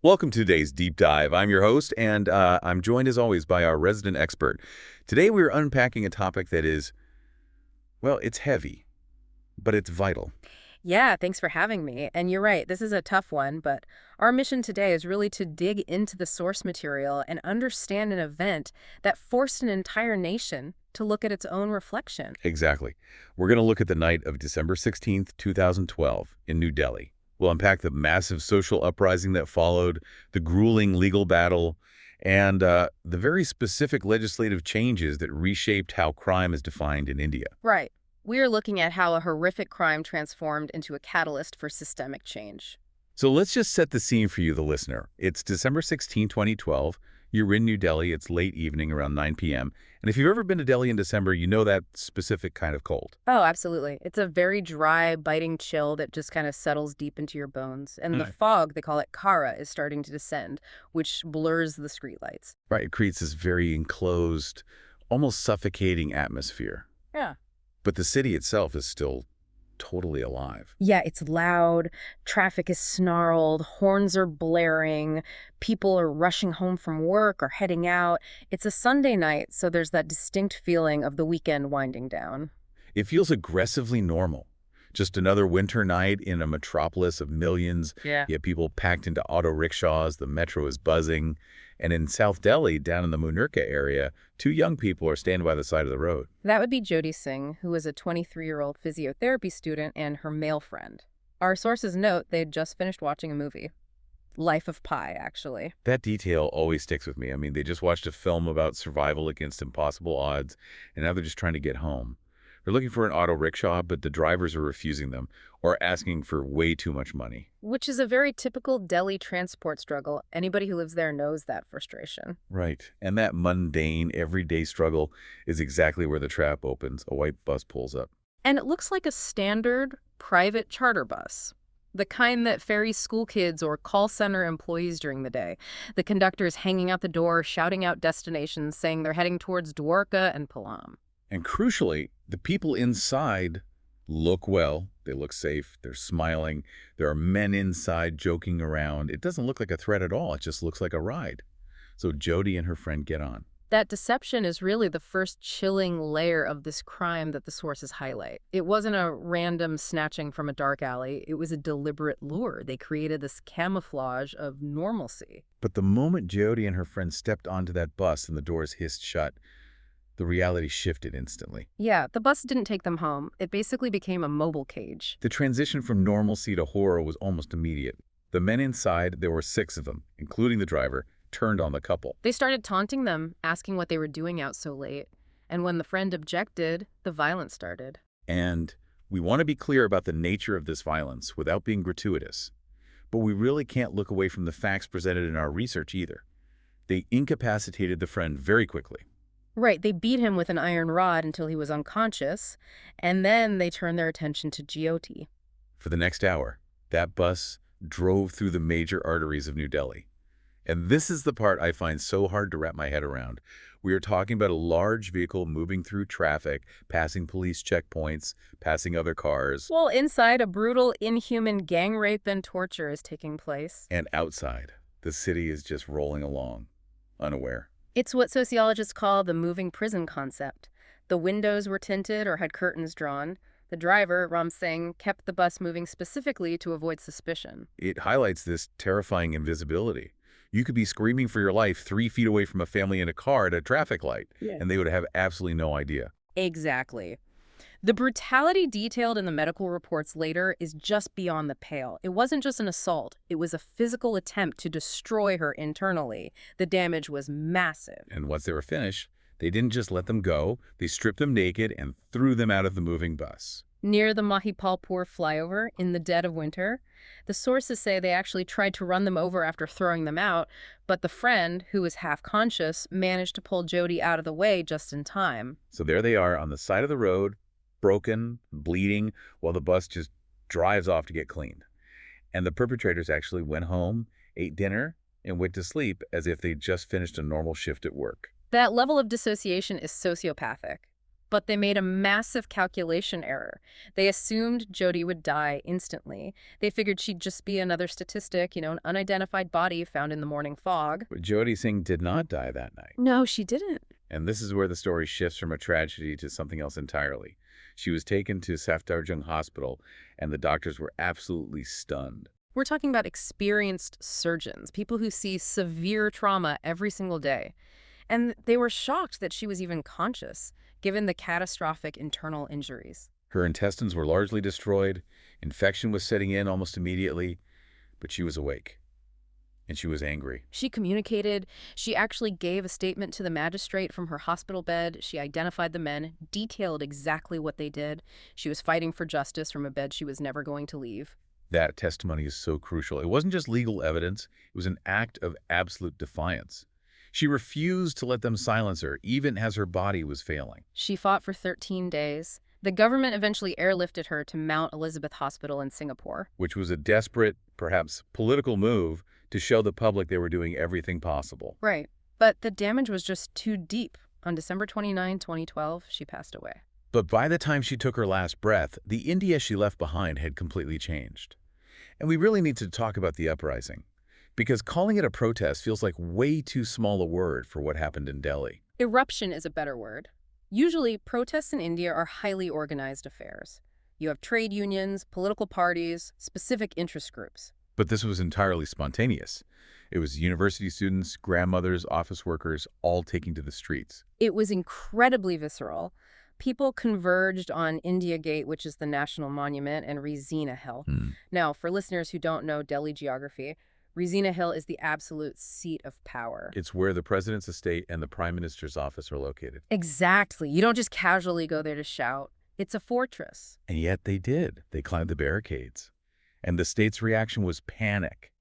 Welcome to today's deep dive. I'm your host, and I'm joined as always by our resident expert. Today we're unpacking a topic that is, well, it's heavy, but it's vital. Yeah, thanks for having me. And you're right, this is a tough one, but our mission today is really to dig into the source material and understand an event that forced an entire nation to look at its own reflection. Exactly. We're going to look at the night of December 16th, 2012 in New Delhi. We'll unpack the massive social uprising that followed, the grueling legal battle, and the very specific legislative changes that reshaped how crime is defined in India. Right. We are looking at how a horrific crime transformed into a catalyst for systemic change. So let's just set the scene for you, the listener. It's December 16, 2012. You're in New Delhi. It's late evening, around 9 p.m. And if you've ever been to Delhi in December, you know that specific kind of cold. Oh, absolutely. It's a very dry, biting chill that just kind of settles deep into your bones. And the Mm. fog, they call it kara, is starting to descend, which blurs the streetlights. Right, it creates this very enclosed, almost suffocating atmosphere. Yeah. But the city itself is still totally alive. Yeah, it's loud, traffic is snarled, horns are blaring, people are rushing home from work or heading out. It's a Sunday night, so there's that distinct feeling of the weekend winding down. It feels aggressively normal. Just another winter night in a metropolis of millions. Yeah. You have people packed into auto rickshaws, the metro is buzzing. And in South Delhi, down in the Munirka area, two young people are standing by the side of the road. That would be Jyoti Singh, who is a 23-year-old physiotherapy student, and her male friend. Our sources note they'd just finished watching a movie. Life of Pi, actually. That detail always sticks with me. I mean, they just watched a film about survival against impossible odds, and now they're just trying to get home. They're looking for an auto rickshaw, but the drivers are refusing them or asking for way too much money. Which is a very typical Delhi transport struggle. Anybody who lives there knows that frustration. Right. And that mundane, everyday struggle is exactly where the trap opens. A white bus pulls up. And it looks like a standard private charter bus. The kind that ferries school kids or call center employees during the day. The conductor is hanging out the door, shouting out destinations, saying they're heading towards Dwarka and Palam. And crucially, the people inside look well. They look safe. They're smiling. There are men inside joking around. It doesn't look like a threat at all. It just looks like a ride. So Jody and her friend get on. That deception is really the first chilling layer of this crime that the sources highlight. It wasn't a random snatching from a dark alley. It was a deliberate lure. They created this camouflage of normalcy. But the moment Jody and her friend stepped onto that bus and the doors hissed shut, the reality shifted instantly. Yeah, the bus didn't take them home. It basically became a mobile cage. The transition from normalcy to horror was almost immediate. The men inside, there were 6 of them, including the driver, turned on the couple. They started taunting them, asking what they were doing out so late. And when the friend objected, the violence started. And we want to be clear about the nature of this violence without being gratuitous. But we really can't look away from the facts presented in our research either. They incapacitated the friend very quickly. Right, they beat him with an iron rod until he was unconscious, and then they turned their attention to Jyoti. For the next hour, that bus drove through the major arteries of New Delhi. And this is the part I find so hard to wrap my head around. We are talking about a large vehicle moving through traffic, passing police checkpoints, passing other cars. Well, inside, a brutal, inhuman gang rape and torture is taking place. And outside, the city is just rolling along, unaware. It's what sociologists call the moving prison concept. The windows were tinted or had curtains drawn. The driver, Ram Singh, kept the bus moving specifically to avoid suspicion. It highlights this terrifying invisibility. You could be screaming for your life 3 feet away from a family in a car at a traffic light, Yeah. and they would have absolutely no idea. Exactly. The brutality detailed in the medical reports later is just beyond the pale. It wasn't just an assault. It was a physical attempt to destroy her internally. The damage was massive. And once they were finished, they didn't just let them go. They stripped them naked and threw them out of the moving bus. Near the Mahipalpur flyover in the dead of winter, the sources say they actually tried to run them over after throwing them out, but the friend, who was half conscious, managed to pull Jody out of the way just in time. So there they are on the side of the road, broken, bleeding, while the bus just drives off to get cleaned. And the perpetrators actually went home, ate dinner, and went to sleep as if they'd just finished a normal shift at work. That level of dissociation is sociopathic. But they made a massive calculation error. They assumed Jyoti would die instantly. They figured she'd just be another statistic, an unidentified body found in the morning fog. But Jyoti Singh did not die that night. No, she didn't. And this is where the story shifts from a tragedy to something else entirely. She was taken to Safdarjung Hospital, and the doctors were absolutely stunned. We're talking about experienced surgeons, people who see severe trauma every single day. And they were shocked that she was even conscious, given the catastrophic internal injuries. Her intestines were largely destroyed, infection was setting in almost immediately, but she was awake. And she was angry. She communicated. She actually gave a statement to the magistrate from her hospital bed. She identified the men, detailed exactly what they did. She was fighting for justice from a bed she was never going to leave. That testimony is so crucial. It wasn't just legal evidence, it was an act of absolute defiance. She refused to let them silence her, even as her body was failing. She fought for 13 days. The government eventually airlifted her to Mount Elizabeth Hospital in Singapore. Which was a desperate, perhaps political move to show the public they were doing everything possible. Right. But the damage was just too deep. On December 29, 2012, she passed away. But by the time she took her last breath, the India she left behind had completely changed. And we really need to talk about the uprising, because calling it a protest feels like way too small a word for what happened in Delhi. Eruption is a better word. Usually, protests in India are highly organized affairs. You have trade unions, political parties, specific interest groups. But this was entirely spontaneous. It was university students, grandmothers, office workers, all taking to the streets. It was incredibly visceral. People converged on India Gate, which is the national monument, and Rizina Hill. Now, for listeners who don't know Delhi geography, Rizina Hill is the absolute seat of power. It's where the president's estate and the prime minister's office are located. Exactly. You don't just casually go there to shout. It's a fortress. And yet they did. They climbed the barricades. And the state's reaction was panic.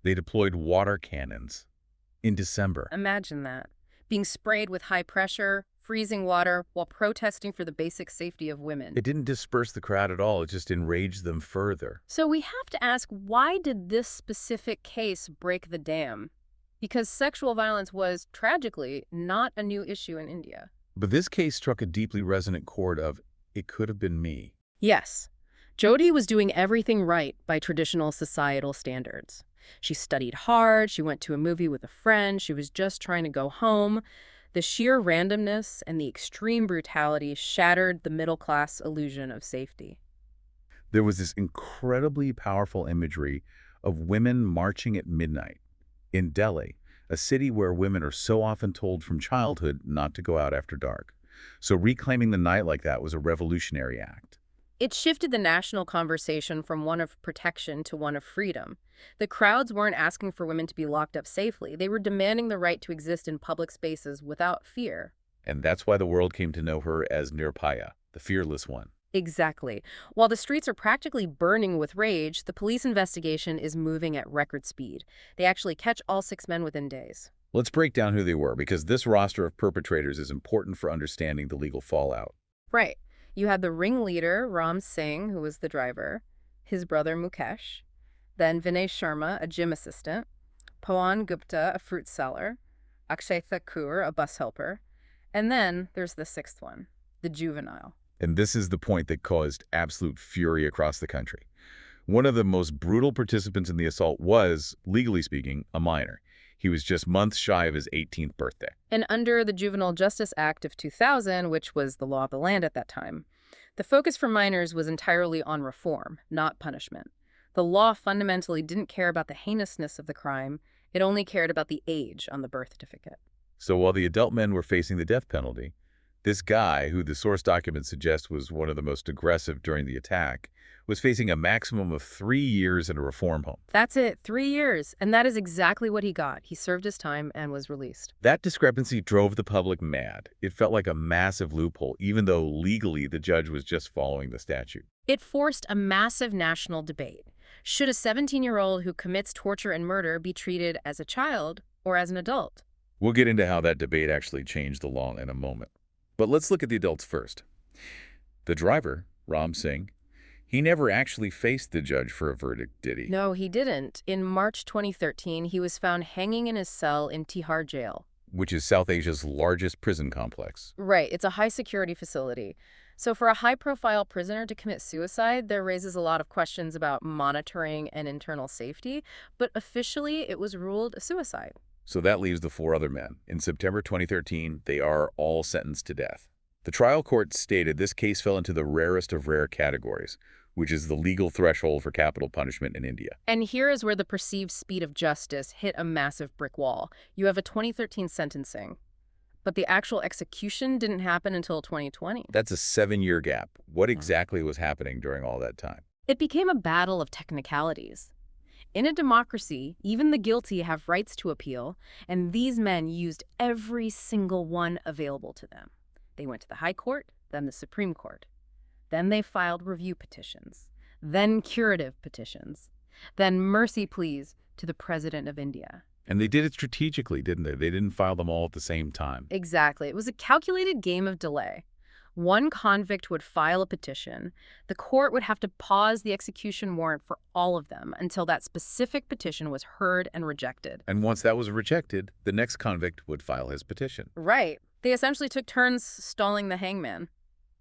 They deployed water cannons in December. Imagine that. Being sprayed with high pressure, freezing water, while protesting for the basic safety of women. It didn't disperse the crowd at all. It just enraged them further. So we have to ask, why did this specific case break the dam? Because sexual violence was, tragically, not a new issue in India. But this case struck a deeply resonant chord of, it could have been me. Yes. Jyoti was doing everything right by traditional societal standards. She studied hard, she went to a movie with a friend, she was just trying to go home. The sheer randomness and the extreme brutality shattered the middle-class illusion of safety. There was this incredibly powerful imagery of women marching at midnight in Delhi, a city where women are so often told from childhood not to go out after dark. So reclaiming the night like that was a revolutionary act. It shifted the national conversation from one of protection to one of freedom. The crowds weren't asking for women to be locked up safely. They were demanding the right to exist in public spaces without fear. And that's why the world came to know her as Nirbhaya, the fearless one. Exactly. While the streets are practically burning with rage, the police investigation is moving at record speed. They actually catch all 6 men within days. Let's break down who they were, because this roster of perpetrators is important for understanding the legal fallout. Right. You had the ringleader, Ram Singh, who was the driver, his brother Mukesh, then Vinay Sharma, a gym assistant, Pawan Gupta, a fruit seller, Akshay Thakur, a bus helper, and then there's the 6th one, the juvenile. And this is the point that caused absolute fury across the country. One of the most brutal participants in the assault was, legally speaking, a minor. He was just months shy of his 18th birthday. And under the Juvenile Justice Act of 2000, which was the law of the land at that time, the focus for minors was entirely on reform, not punishment. The law fundamentally didn't care about the heinousness of the crime. It only cared about the age on the birth certificate. So while the adult men were facing the death penalty, this guy, who the source documents suggest was one of the most aggressive during the attack, was facing a maximum of 3 years in a reform home. That's it, 3 years. And that is exactly what he got. He served his time and was released. That discrepancy drove the public mad. It felt like a massive loophole, even though legally the judge was just following the statute. It forced a massive national debate. Should a 17-year-old who commits torture and murder be treated as a child or as an adult? We'll get into how that debate actually changed the law in a moment. But let's look at the adults first. The driver, Ram Singh, he never actually faced the judge for a verdict, did he? No, he didn't. In March 2013, he was found hanging in his cell in Tihar Jail. which is South Asia's largest prison complex. Right, it's a high-security facility. So for a high-profile prisoner to commit suicide, there raises a lot of questions about monitoring and internal safety, but officially it was ruled a suicide. So that leaves the 4 other men. In September 2013, they are all sentenced to death. The trial court stated this case fell into the rarest of rare categories, which is the legal threshold for capital punishment in India. And here is where the perceived speed of justice hit a massive brick wall. You have a 2013 sentencing, but the actual execution didn't happen until 2020. That's a 7-year gap. What exactly was happening during all that time? It became a battle of technicalities. In a democracy, even the guilty have rights to appeal, and these men used every single one available to them. They went to the High Court, then the Supreme Court. Then they filed review petitions, then curative petitions, then mercy pleas to the President of India. And they did it strategically, didn't they? They didn't file them all at the same time. Exactly. It was a calculated game of delay. One convict would file a petition. The court would have to pause the execution warrant for all of them until that specific petition was heard and rejected. And once that was rejected, the next convict would file his petition. Right. They essentially took turns stalling the hangman.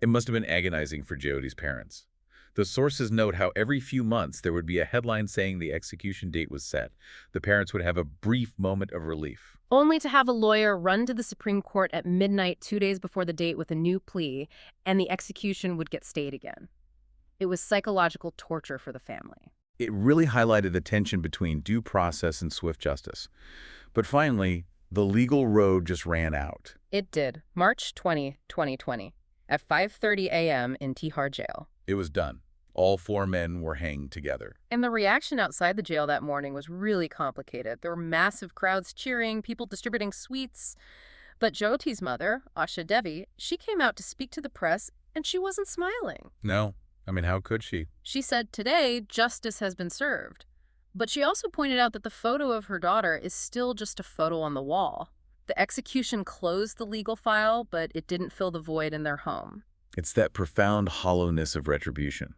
It must have been agonizing for Jyoti's parents. The sources note how every few months there would be a headline saying the execution date was set. The parents would have a brief moment of relief. Only to have a lawyer run to the Supreme Court at midnight 2 days before the date with a new plea, and the execution would get stayed again. It was psychological torture for the family. It really highlighted the tension between due process and swift justice. But finally, the legal road just ran out. It did. March 20, 2020, at 5:30 a.m. in Tihar Jail. It was done. All 4 men were hanged together. And the reaction outside the jail that morning was really complicated. There were massive crowds cheering, people distributing sweets. But Jyoti's mother, Asha Devi, she came out to speak to the press, and she wasn't smiling. No. I mean, how could she? She said, "Today, justice has been served." But she also pointed out that the photo of her daughter is still just a photo on the wall. The execution closed the legal file, but it didn't fill the void in their home. It's that profound hollowness of retribution.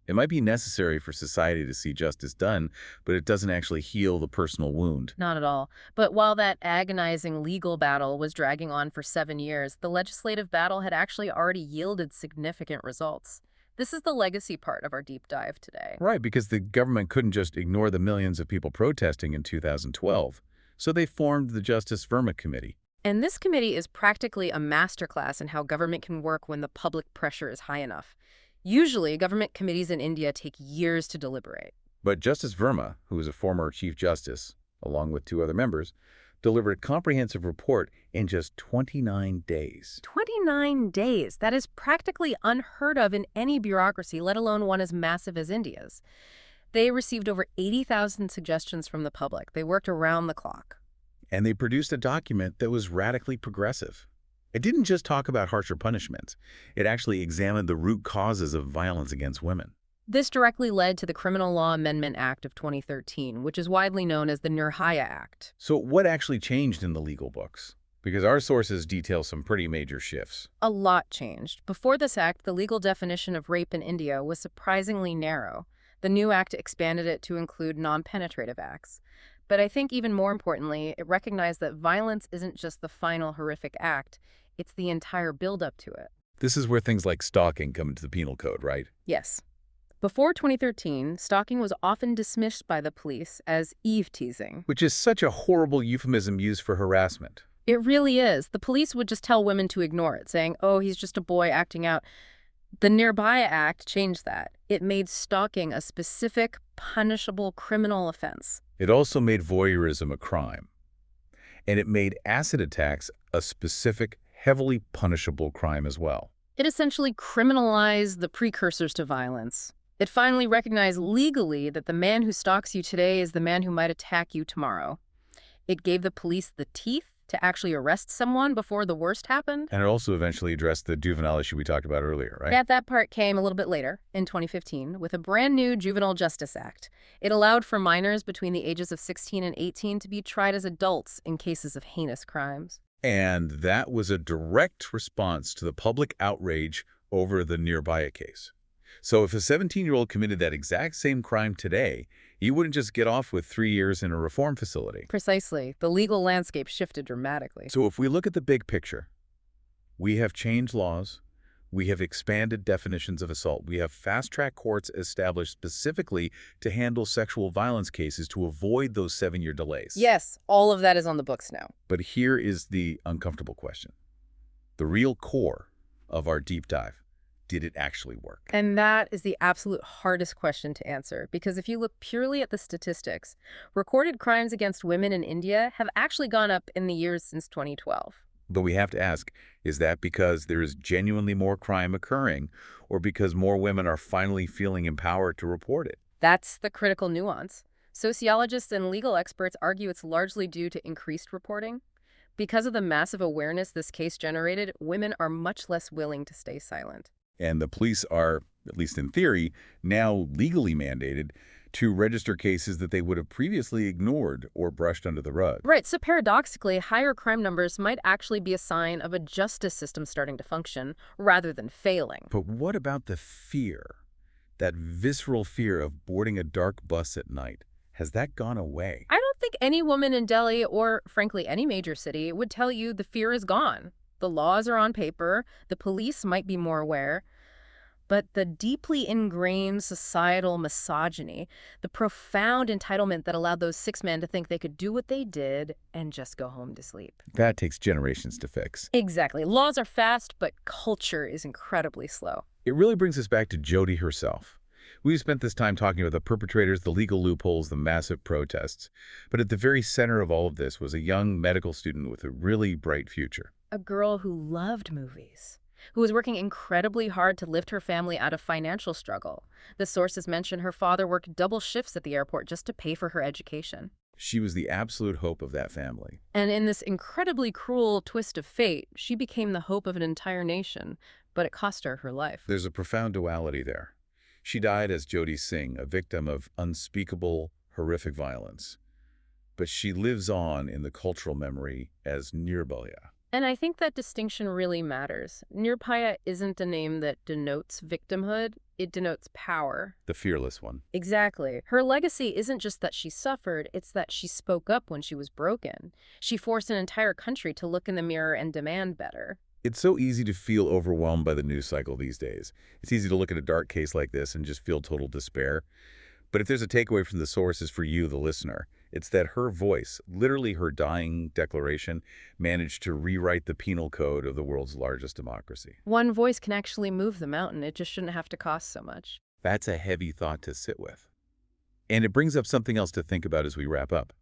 It might be necessary for society to see justice done, but it doesn't actually heal the personal wound. Not at all. But while that agonizing legal battle was dragging on for 7 years, the legislative battle had actually already yielded significant results. This is the legacy part of our deep dive today. Right, because the government couldn't just ignore the millions of people protesting in 2012. So they formed the Justice Verma Committee. And this committee is practically a masterclass in how government can work when the public pressure is high enough. Usually, government committees in India take years to deliberate. But Justice Verma, who was a former Chief Justice, along with 2 other members, delivered a comprehensive report in just 29 days. 29 days. That is practically unheard of in any bureaucracy, let alone one as massive as India's. They received over 80,000 suggestions from the public. They worked around the clock. And they produced a document that was radically progressive. It didn't just talk about harsher punishments. It actually examined the root causes of violence against women. This directly led to the Criminal Law Amendment Act of 2013, which is widely known as the Nirbhaya Act. So what actually changed in the legal books? Because our sources detail some pretty major shifts. A lot changed. Before this act, the legal definition of rape in India was surprisingly narrow. The new act expanded it to include non-penetrative acts. But I think even more importantly, it recognized that violence isn't just the final horrific act, it's the entire build-up to it. This is where things like stalking come into the penal code, right? Yes. Before 2013, stalking was often dismissed by the police as eve-teasing. Which is such a horrible euphemism used for harassment. It really is. The police would just tell women to ignore it, saying, "Oh, he's just a boy acting out." The Nirbhaya Act changed that. It made stalking a specific, punishable criminal offense. It also made voyeurism a crime. And it made acid attacks a specific, heavily punishable crime as well. It essentially criminalized the precursors to violence. It finally recognized legally that the man who stalks you today is the man who might attack you tomorrow. It gave the police the teeth to actually arrest someone before the worst happened. And it also eventually addressed the juvenile issue we talked about earlier, right? Yeah, that part came a little bit later, in 2015, with a brand new Juvenile Justice Act. It allowed for minors between the ages of 16 and 18 to be tried as adults in cases of heinous crimes. And that was a direct response to the public outrage over the Nirbhaya case. So if a 17-year-old committed that exact same crime today, he wouldn't just get off with 3 years in a reform facility. Precisely. The legal landscape shifted dramatically. So if we look at the big picture, we have changed laws, we have expanded definitions of assault, we have fast-track courts established specifically to handle sexual violence cases to avoid those 7-year delays. Yes, all of that is on the books now. But here is the uncomfortable question. The real core of our deep dive. Did it actually work? And that is the absolute hardest question to answer, because if you look purely at the statistics, recorded crimes against women in India have actually gone up in the years since 2012. But we have to ask, is that because there is genuinely more crime occurring, or because more women are finally feeling empowered to report it? That's the critical nuance. Sociologists and legal experts argue it's largely due to increased reporting. Because of the massive awareness this case generated, women are much less willing to stay silent. And the police are, at least in theory, now legally mandated to register cases that they would have previously ignored or brushed under the rug. Right, so paradoxically, higher crime numbers might actually be a sign of a justice system starting to function rather than failing. But what about the fear? That visceral fear of boarding a dark bus at night. Has that gone away? I don't think any woman in Delhi, or frankly any major city, would tell you the fear is gone. The laws are on paper, the police might be more aware, but the deeply ingrained societal misogyny, the profound entitlement that allowed those 6 men to think they could do what they did and just go home to sleep. That takes generations to fix. Exactly. Laws are fast, but culture is incredibly slow. It really brings us back to Jyoti herself. We've spent this time talking about the perpetrators, the legal loopholes, the massive protests. But at the very center of all of this was a young medical student with a really bright future. A girl who loved movies, who was working incredibly hard to lift her family out of financial struggle. The sources mention her father worked double shifts at the airport just to pay for her education. She was the absolute hope of that family. And in this incredibly cruel twist of fate, she became the hope of an entire nation, but it cost her her life. There's a profound duality there. She died as Jyoti Singh, a victim of unspeakable, horrific violence. But she lives on in the cultural memory as Nirbhaya. And I think that distinction really matters. Nirbhaya isn't a name that denotes victimhood, it denotes power. The fearless one. Exactly. Her legacy isn't just that she suffered, it's that she spoke up when she was broken. She forced an entire country to look in the mirror and demand better. It's so easy to feel overwhelmed by the news cycle these days. It's easy to look at a dark case like this and just feel total despair. But if there's a takeaway from the sources for you, the listener, it's that her voice, literally her dying declaration, managed to rewrite the penal code of the world's largest democracy. One voice can actually move the mountain. It just shouldn't have to cost so much. That's a heavy thought to sit with. And it brings up something else to think about as we wrap up.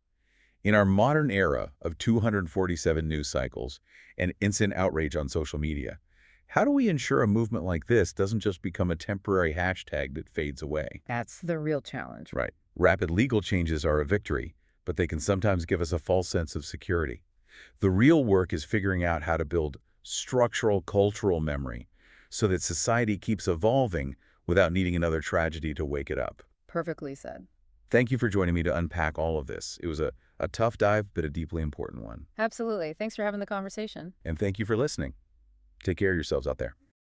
In our modern era of 247 news cycles and instant outrage on social media, how do we ensure a movement like this doesn't just become a temporary hashtag that fades away? That's the real challenge. Right. Rapid legal changes are a victory, but they can sometimes give us a false sense of security. The real work is figuring out how to build structural cultural memory so that society keeps evolving without needing another tragedy to wake it up. Perfectly said. Thank you for joining me to unpack all of this. It was a tough dive, but a deeply important one. Absolutely. Thanks for having the conversation. And thank you for listening. Take care of yourselves out there.